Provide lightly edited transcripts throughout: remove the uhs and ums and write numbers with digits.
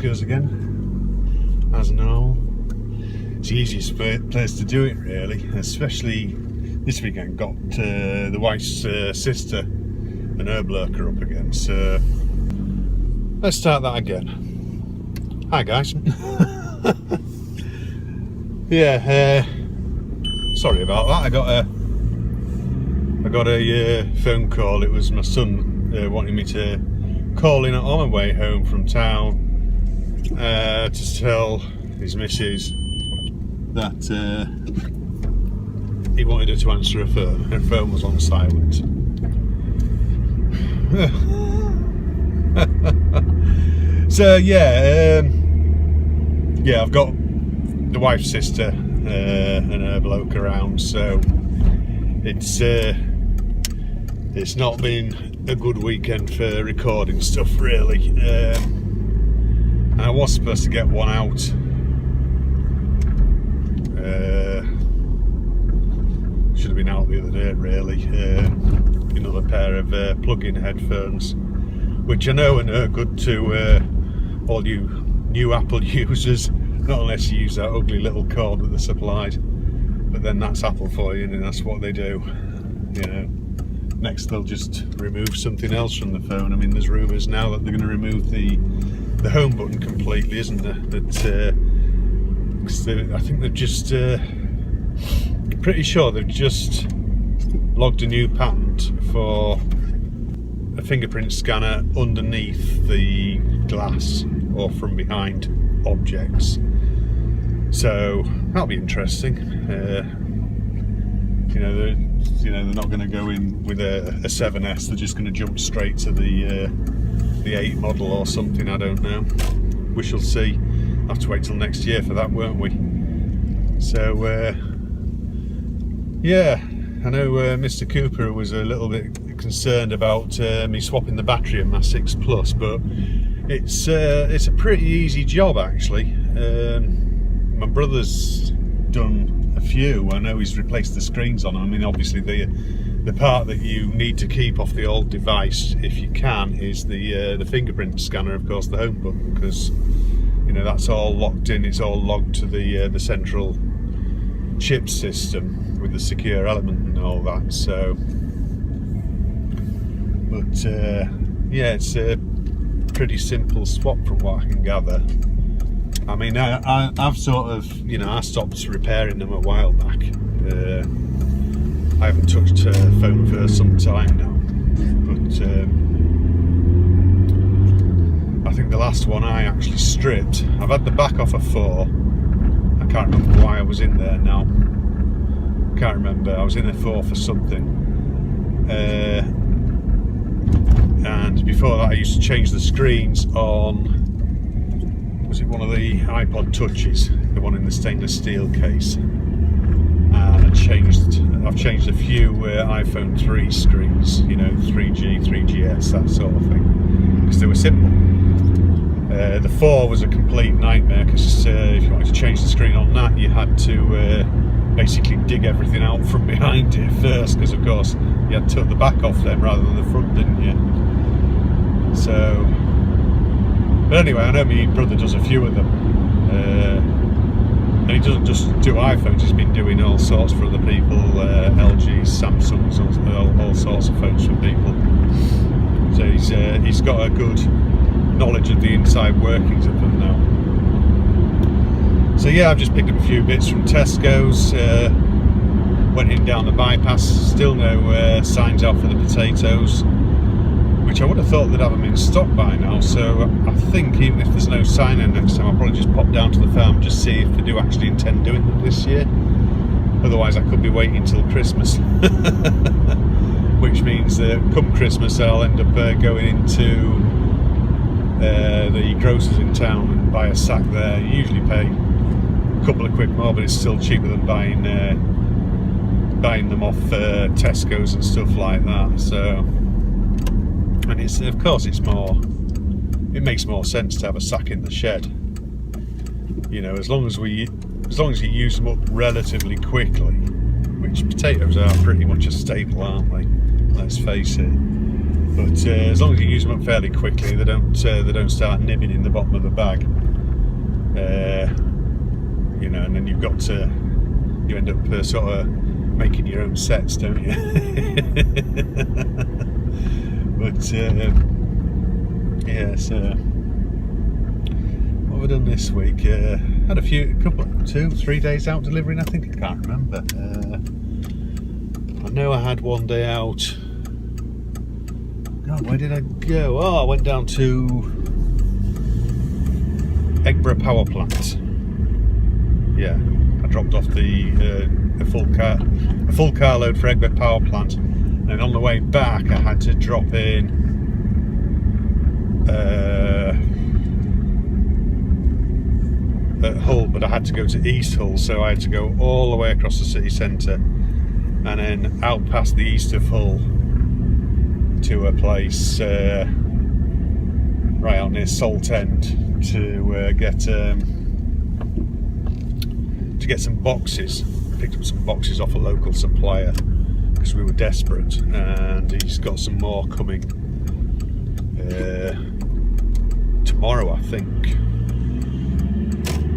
Tesco's again, as normal. It's the easiest place to do it, really, especially this weekend. Got the wife's sister and her bloker up again, so let's start that again. Hi guys. Yeah, sorry about that. I got a phone call. It was my son wanting me to call in on my way home from town to tell his missus that he wanted her to answer her phone. Her phone was on silent. So yeah, I've got the wife's sister and her bloke around, so it's not been a good weekend for recording stuff, really. I was supposed to get one out should have been out the other day, really. Another pair of plug-in headphones, which I know are no good to all you new Apple users, not unless you use that ugly little cord that they supplied. But then that's Apple for you, and that's what they do. You know, next they'll just remove something else from the phone. I mean, there's rumours now that they're going to remove the home button completely, isn't there? That I think they've just pretty sure they've just logged a new patent for a fingerprint scanner underneath the glass or from behind objects. So that'll be interesting. They're not going to go in with a 7S. They're just going to jump straight to the 8 model or something. I don't know. We shall see. I'll have to wait till next year for that, won't we? So yeah, I know Mr. Cooper was a little bit concerned about me swapping the battery in my 6 Plus, but it's a pretty easy job, actually. My brother's done a few. I know he's replaced the screens on them. I mean, obviously the part that you need to keep off the old device, if you can, is the fingerprint scanner, of course, the home button, because that's all locked in. It's all logged to the central chip system with the secure element and all that. So, but yeah, it's a pretty simple swap from what I can gather. I mean, I've sort of, I stopped repairing them a while back. I haven't touched a phone for some time now, but I think the last one I actually stripped. I've had the back off a 4. I can't remember why I was in there now. Can't remember. I was in a 4 for something. And before that I used to change the screens on, was it one of the iPod Touches, the one in the stainless steel case, and I've changed a few iPhone 3 screens, 3G, 3GS, that sort of thing, because they were simple. The 4 was a complete nightmare, because if you wanted to change the screen on that, you had to basically dig everything out from behind it first, because of course you had to take the back off them rather than the front, didn't you? So, but anyway, I know my brother does a few of them, and he doesn't just do iPhones, he's been doing all sorts for other people, LGs, Samsungs, all sorts of phones for people. So he's got a good knowledge of the inside workings of them now. So yeah, I've just picked up a few bits from Tesco's, went in down the bypass, still no signs out for the potatoes, which I would have thought they'd have them in stock by now. So I think even if there's no sign in next time, I'll probably just pop down to the farm, just see if they do actually intend doing them this year. Otherwise I could be waiting till Christmas. Which means that come Christmas I'll end up going into the grocers in town and buy a sack there. You usually pay a couple of quid more, but it's still cheaper than buying them off Tesco's and stuff like that. So, and it's, of course, it makes more sense to have a sack in the shed. As long as you use them up relatively quickly, which potatoes are pretty much a staple, aren't they? Let's face it. But as long as you use them up fairly quickly, they don't start nibbing in the bottom of the bag. You know, and then you end up sort of making your own sets, don't you? But yeah, so what have I done this week? Had a 2-3 days out delivering, I think. I can't remember. I know I had one day out. God, where did I go? Oh, I went down to Eggborough Power Plant. Yeah, I dropped off a full carload for Eggborough Power Plant, and on the way back I had to drop in at Hull, but I had to go to East Hull, so I had to go all the way across the city centre and then out past the east of Hull to a place right out near Salt End to get some boxes. Picked up some boxes off a local supplier because we were desperate, and he's got some more coming tomorrow, I think.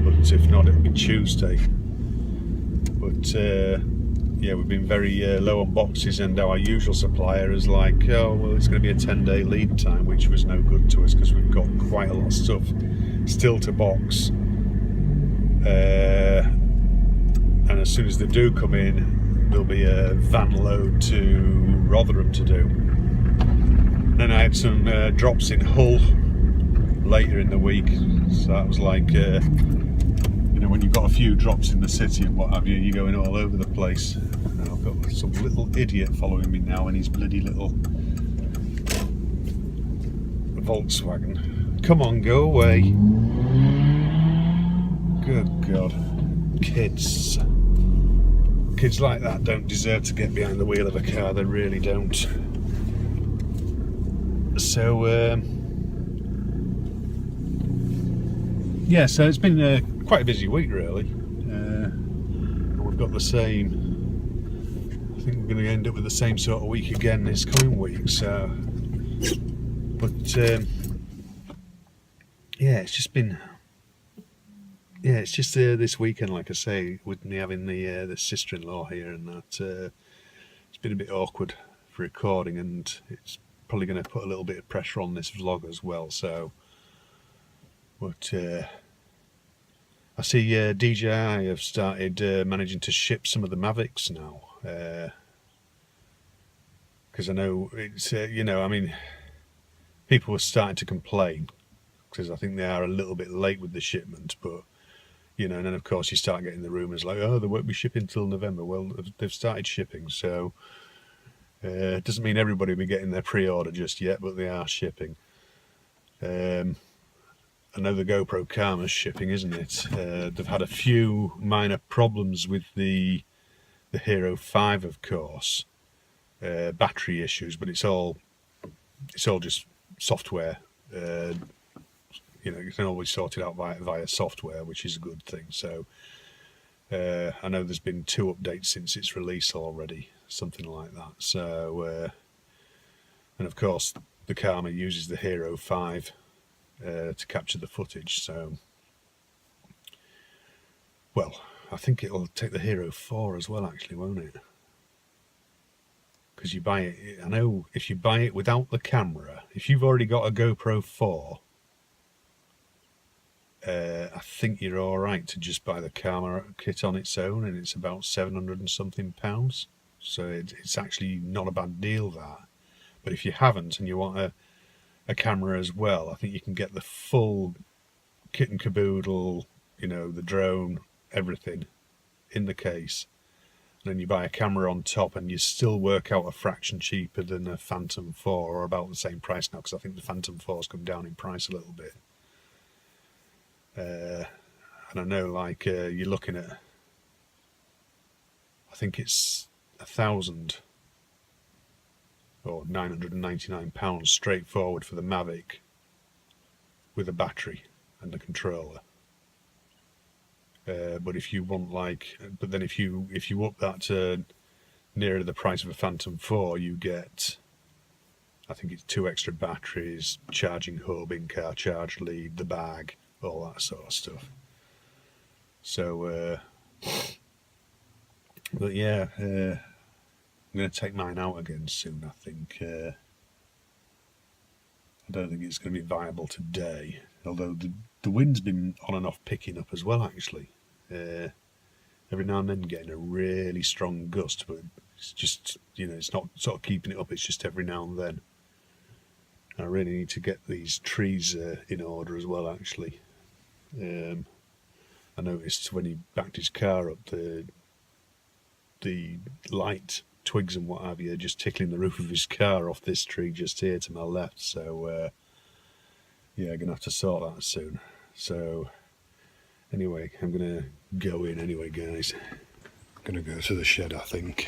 But if not, it'll be Tuesday. But yeah, we've been very low on boxes, and our usual supplier is like, oh well, it's going to be a 10-day lead time, which was no good to us because we've got quite a lot of stuff still to box. And as soon as they do come in, there'll be a van load to Rotherham to do. Then I had some drops in Hull later in the week, so that was like, you know, when you've got a few drops in the city and what have you, you're going all over the place. And I've got some little idiot following me now in his bloody little Volkswagen. Come on, go away. Good God. Kids like that don't deserve to get behind the wheel of a car, they really don't. So yeah, so it's been quite a busy week really. We've got the same, I think we're going to end up with the same sort of week again this coming week, so but yeah, it's just been this weekend, like I say, with me having the sister-in-law here and that, it's been a bit awkward for recording, and it's probably going to put a little bit of pressure on this vlog as well. So, but I see DJI have started managing to ship some of the Mavics now, because I know it's you know, I mean, people were starting to complain because I think they are a little bit late with the shipment, but you know, and then of course you start getting the rumours like, oh, they won't be shipping till November. Well, they've started shipping, so it doesn't mean everybody will be getting their pre-order just yet, but they are shipping. I know the GoPro Karma's shipping, isn't it? They've had a few minor problems with the Hero 5, of course, battery issues, but it's all just software. You know, you can always sort it out via software, which is a good thing. So I know there's been 2 updates since its release already, something like that. So and of course the Karma uses the Hero 5 to capture the footage. So, well, I think it'll take the Hero 4 as well, actually, won't it? Because you buy it, I know if you buy it without the camera, if you've already got a GoPro 4, I think you're all right to just buy the camera kit on its own, and it's about £700 and something. So it's actually not a bad deal, that. But if you haven't and you want a camera as well, I think you can get the full kit and caboodle, you know, the drone, everything in the case. And then you buy a camera on top, and you still work out a fraction cheaper than a Phantom 4, or about the same price now, because I think the Phantom 4's come down in price a little bit. And I know, like, you're looking at, I think it's £1,000 or £999 straightforward for the Mavic with a battery and the controller. But if you want, like, but then if you up that to nearer the price of a Phantom 4, you get I think it's 2 extra batteries, charging hub, in-car charge lead, the bag, all that sort of stuff. So, but yeah, I'm going to take mine out again soon, I think. I don't think it's going to be viable today, although the wind's been on and off picking up as well, actually. Every now and then getting a really strong gust, but it's just, you know, it's not sort of keeping it up, it's just every now and then. I really need to get these trees in order as well, actually. I noticed when he backed his car up, the light twigs and what have you just tickling the roof of his car off this tree just here to my left. So yeah, I'm gonna have to sort that soon. So anyway, I'm gonna go in anyway, guys. I'm gonna go to the shed, I think.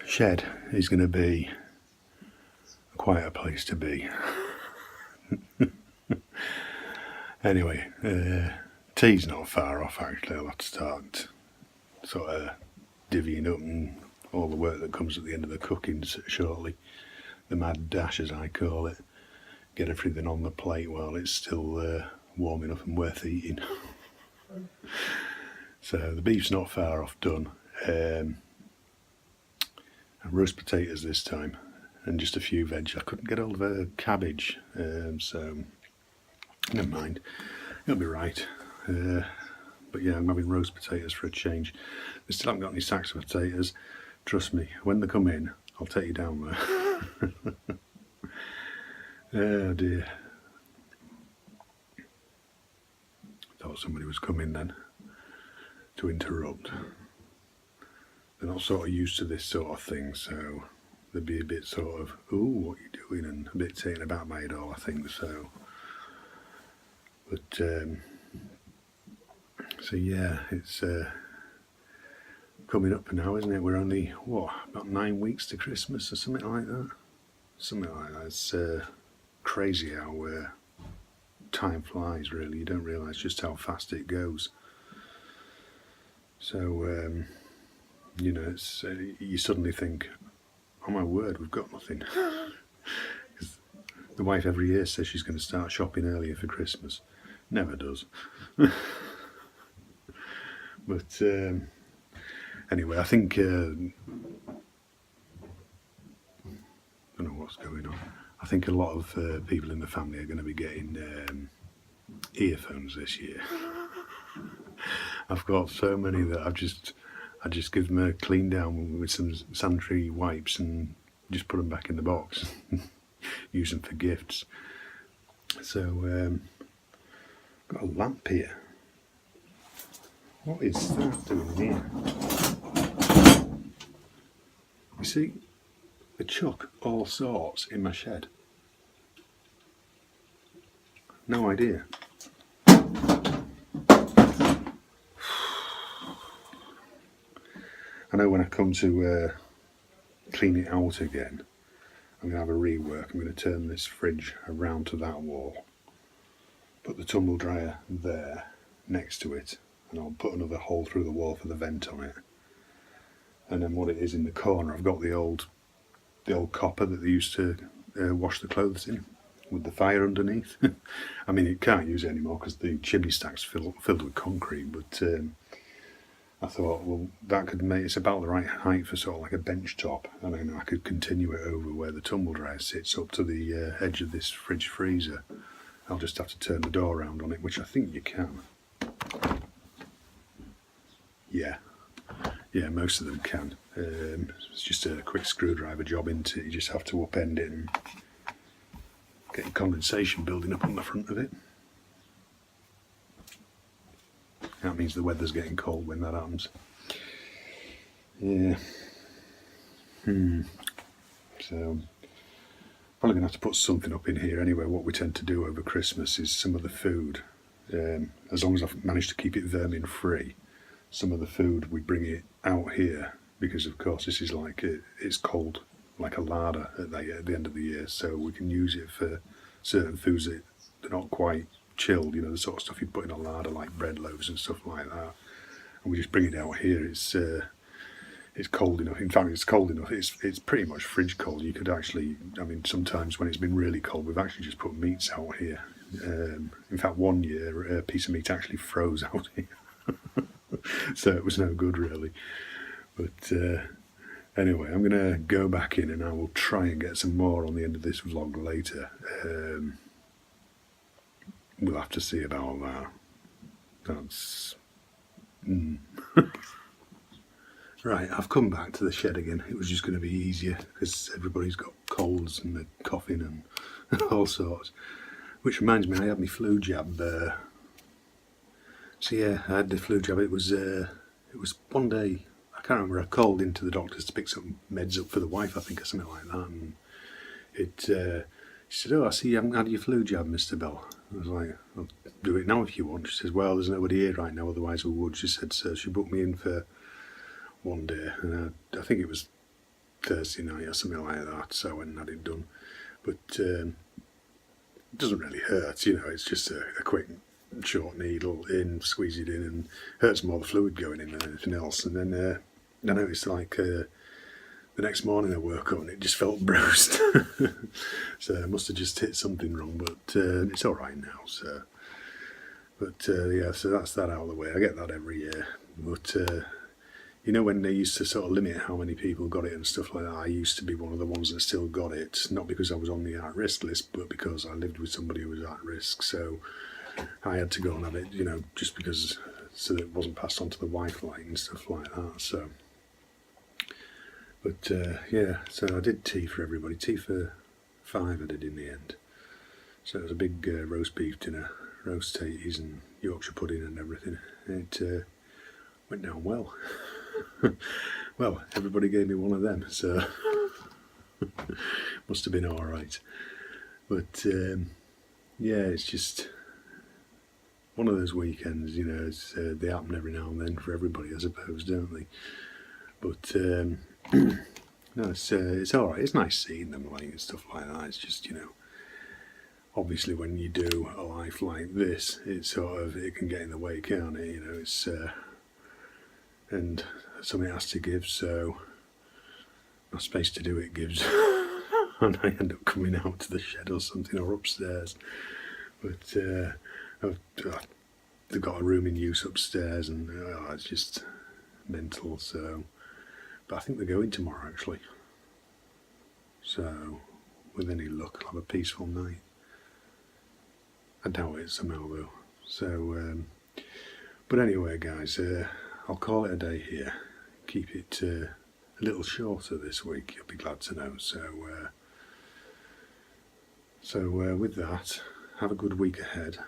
Shed is gonna be quite a place to be. Anyway, tea's not far off, actually. I'll have to start sort of divvying up and all the work that comes at the end of the cooking shortly. The mad dash, as I call it. Get everything on the plate while it's still warm enough and worth eating. So the beef's not far off done. Roast potatoes this time, and just a few veg. I couldn't get hold of a cabbage, so never mind, it'll be right. But yeah, I'm having roast potatoes for a change. They still haven't got any sacks of potatoes. Trust me, when they come in, I'll take you down there. Oh dear. Thought somebody was coming then to interrupt. They're not sort of used to this sort of thing, so they'd be a bit sort of, ooh, what are you doing? And a bit taken aback by it all, I think, so. But, so yeah, it's coming up now, isn't it? We're only, what, about 9 weeks to Christmas or something like that? Something like that. It's crazy how time flies, really. You don't realise just how fast it goes. So, you know, it's you suddenly think, oh my word, we've got nothing. Because the wife every year says she's going to start shopping earlier for Christmas. Never does. But anyway, I think I don't know what's going on. I think a lot of people in the family are going to be getting earphones this year. I've got so many that I just give them a clean down with some sanitary wipes and just put them back in the box. Use them for gifts. So got a lamp here. What is that doing here? You see, they chuck all sorts in my shed. No idea. I know when I come to clean it out again, I'm going to have a rework. I'm going to turn this fridge around to that wall, put the tumble dryer there next to it, and I'll put another hole through the wall for the vent on it. And then what it is in the corner, I've got the old copper that they used to wash the clothes in, with the fire underneath. I mean, you can't use it anymore because the chimney stack's filled with concrete, but I thought, well, that could make, it's about the right height for sort of like a bench top, and then I could continue it over where the tumble dryer sits up to the edge of this fridge freezer. I'll just have to turn the door around on it, which I think you can. Yeah, most of them can. It's just a quick screwdriver job into it. You just have to upend it and get your condensation building up on the front of it. That means the weather's getting cold when that happens. Yeah. So, probably going to have to put something up in here anyway. What we tend to do over Christmas is some of the food, as long as I've managed to keep it vermin free, some of the food we bring it out here, because of course this is like, it's cold like a larder at the end of the year, so we can use it for certain foods that they're not quite chilled, you know, the sort of stuff you put in a larder like bread loaves and stuff like that, and we just bring it out here. It's it's cold enough. In fact, it's cold enough. It's pretty much fridge cold. You could actually, I mean, sometimes when it's been really cold, we've actually just put meats out here. In fact, one year a piece of meat actually froze out here, so it was no good really. But anyway, I'm going to go back in and I will try and get some more on the end of this vlog later. We'll have to see about that. That's... Right, I've come back to the shed again. It was just going to be easier because everybody's got colds and they're coughing and all sorts. Which reminds me, I had my flu jab. So yeah, I had the flu jab. It was one day, I can't remember, I called into the doctors to pick some meds up for the wife, I think, or something like that. And she said, "Oh, I see you haven't had your flu jab, Mr. Bell." I was like, "I'll do it now if you want." She says, "Well, there's nobody here right now, otherwise we would." She said, so she booked me in for one day, and I think it was Thursday night or something like that, so I went and had it done. But it doesn't really hurt, you know, it's just a quick short needle in, squeeze it in, and hurts more the fluid going in than anything else. And then I noticed, like, the next morning I woke up and it just felt bruised. So I must have just hit something wrong, but it's alright now. So, but yeah, so that's that out of the way. I get that every year. But you know, when they used to sort of limit how many people got it and stuff like that, I used to be one of the ones that still got it. Not because I was on the at-risk list, but because I lived with somebody who was at risk. So I had to go and have it, you know, just because, so that it wasn't passed on to the wife, like, and stuff like that. So, but yeah, so I did tea for everybody. Tea for 5 I did in the end. So it was a big roast beef dinner, roast tatties and Yorkshire pudding and everything. It went down well. Well, everybody gave me one of them, so must have been alright. But yeah, it's just one of those weekends, you know, they happen every now and then for everybody, I suppose, don't they? But no, it's alright. It's nice seeing them, like, and stuff like that. It's just, you know, obviously when you do a life like this, it's sort of, it can get in the way, can't it? You know, it's and something has to give, so my space to do it gives. And I end up coming out to the shed or something, or upstairs. But they've got a room in use upstairs, and it's just mental. So, but I think they're going tomorrow actually. So, with any luck, I'll have a peaceful night. I doubt it somehow though. So, but anyway, guys, I'll call it a day here. Keep it a little shorter this week, you'll be glad to know. So, with that, have a good week ahead.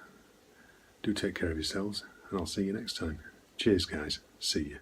Do take care of yourselves, and I'll see you next time. Cheers, guys. See you.